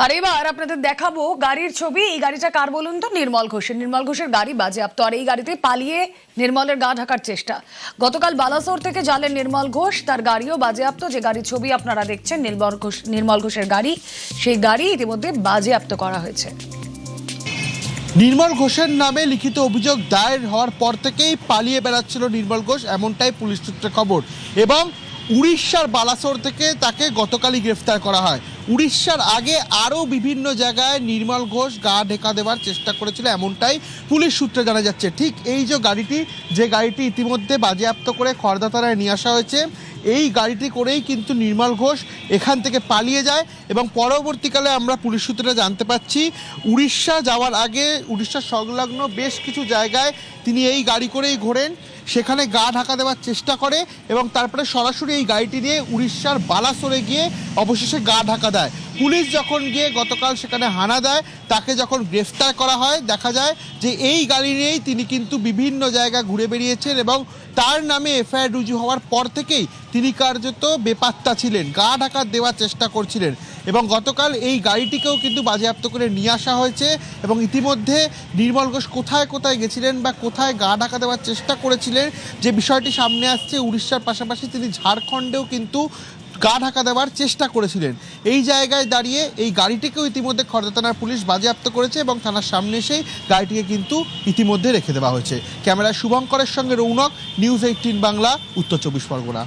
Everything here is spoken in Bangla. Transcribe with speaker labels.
Speaker 1: আর এবার আপনাদের দেখাবো গাড়ির ছবি। এই গাড়িটা কার বলুন তো? নির্মল ঘোষের। নির্মল ঘোষের গাড়ি বাজেয়াপ্ত, আর এই গাড়িতে পালিয়ে নির্মলের গা ঢাকার চেষ্টা। গতকাল বালাসোর থেকে জালের নির্মল ঘোষ, তার গাড়িও বাজেয়াপ্ত। যে গাড়ির ছবি আপনারা দেখছেন নির্মল ঘোষের গাড়ি, সেই গাড়ি ইতিমধ্যে বাজেয়াপ্ত করা হয়েছে।
Speaker 2: নির্মল ঘোষের নামে লিখিত অভিযোগ দায়ের হওয়ার পর থেকেই পালিয়ে বেড়াচ্ছিল নির্মল ঘোষ, এমনটাই পুলিশ সূত্রে খবর। এবং উড়িষ্যার বালাসোর থেকে তাকে গতকালই গ্রেফতার করা হয়। উড়িষ্যার আগে আরও বিভিন্ন জায়গায় নির্মল ঘোষ গা ঢেকা দেওয়ার চেষ্টা করেছিল, এমনটাই পুলিশ সূত্রে জানা যাচ্ছে। ঠিক এই যে গাড়িটি ইতিমধ্যে বাজেয়াপ্ত করে খড়দা থানায় নিয়ে আসা হয়েছে, এই গাড়িটি করেই কিন্তু নির্মল ঘোষ এখান থেকে পালিয়ে যায়। এবং পরবর্তীকালে আমরা পুলিশ সূত্রে জানতে পাচ্ছি, উড়িষ্যা যাওয়ার আগে উড়িষ্যার সংলগ্ন বেশ কিছু জায়গায় তিনি এই গাড়ি করেই ঘোরেন, সেখানে গা ঢাকা দেওয়ার চেষ্টা করে এবং তারপরে সরাসরি এই গাড়িটি নিয়ে উড়িষ্যার বালাসোরে গিয়ে অবশেষে গা ঢাকা দেয়। পুলিশ যখন গিয়ে গতকাল সেখানে হানা দেয়, তাকে যখন গ্রেফতার করা হয়, দেখা যায় যে এই গাড়ি নিয়েই তিনি কিন্তু বিভিন্ন জায়গায় ঘুরে বেরিয়েছেন এবং তার নামে এফআইআর রুজু হওয়ার পর থেকেই তিনি কার্যত বেপাত্তা ছিলেন, গা ঢাকা দেওয়ার চেষ্টা করছিলেন। এবং গতকাল এই গাড়িটিকেও কিন্তু বাজেয়াপ্ত করে নিয়ে আসা হয়েছে। এবং ইতিমধ্যে নির্মল ঘোষ কোথায় কোথায় গেছিলেন বা কোথায় গা ঢাকা দেওয়ার চেষ্টা করেছিলেন, যে বিষয়টি সামনে আসছে, উড়িষ্যার পাশাপাশি তিনি ঝাড়খণ্ডেও কিন্তু গা ঢাকা দেওয়ার চেষ্টা করেছিলেন। এই জায়গায় দাঁড়িয়ে এই গাড়িটিকেও ইতিমধ্যে খড়দা থানার পুলিশ বাজেয়াপ্ত করেছে এবং থানার সামনে এসেই গাড়িটিকে কিন্তু ইতিমধ্যে রেখে দেওয়া হয়েছে। ক্যামেরায় শুভঙ্করের সঙ্গে রৌনক, নিউজ 18 বাংলা, উত্তর 24 পরগনা।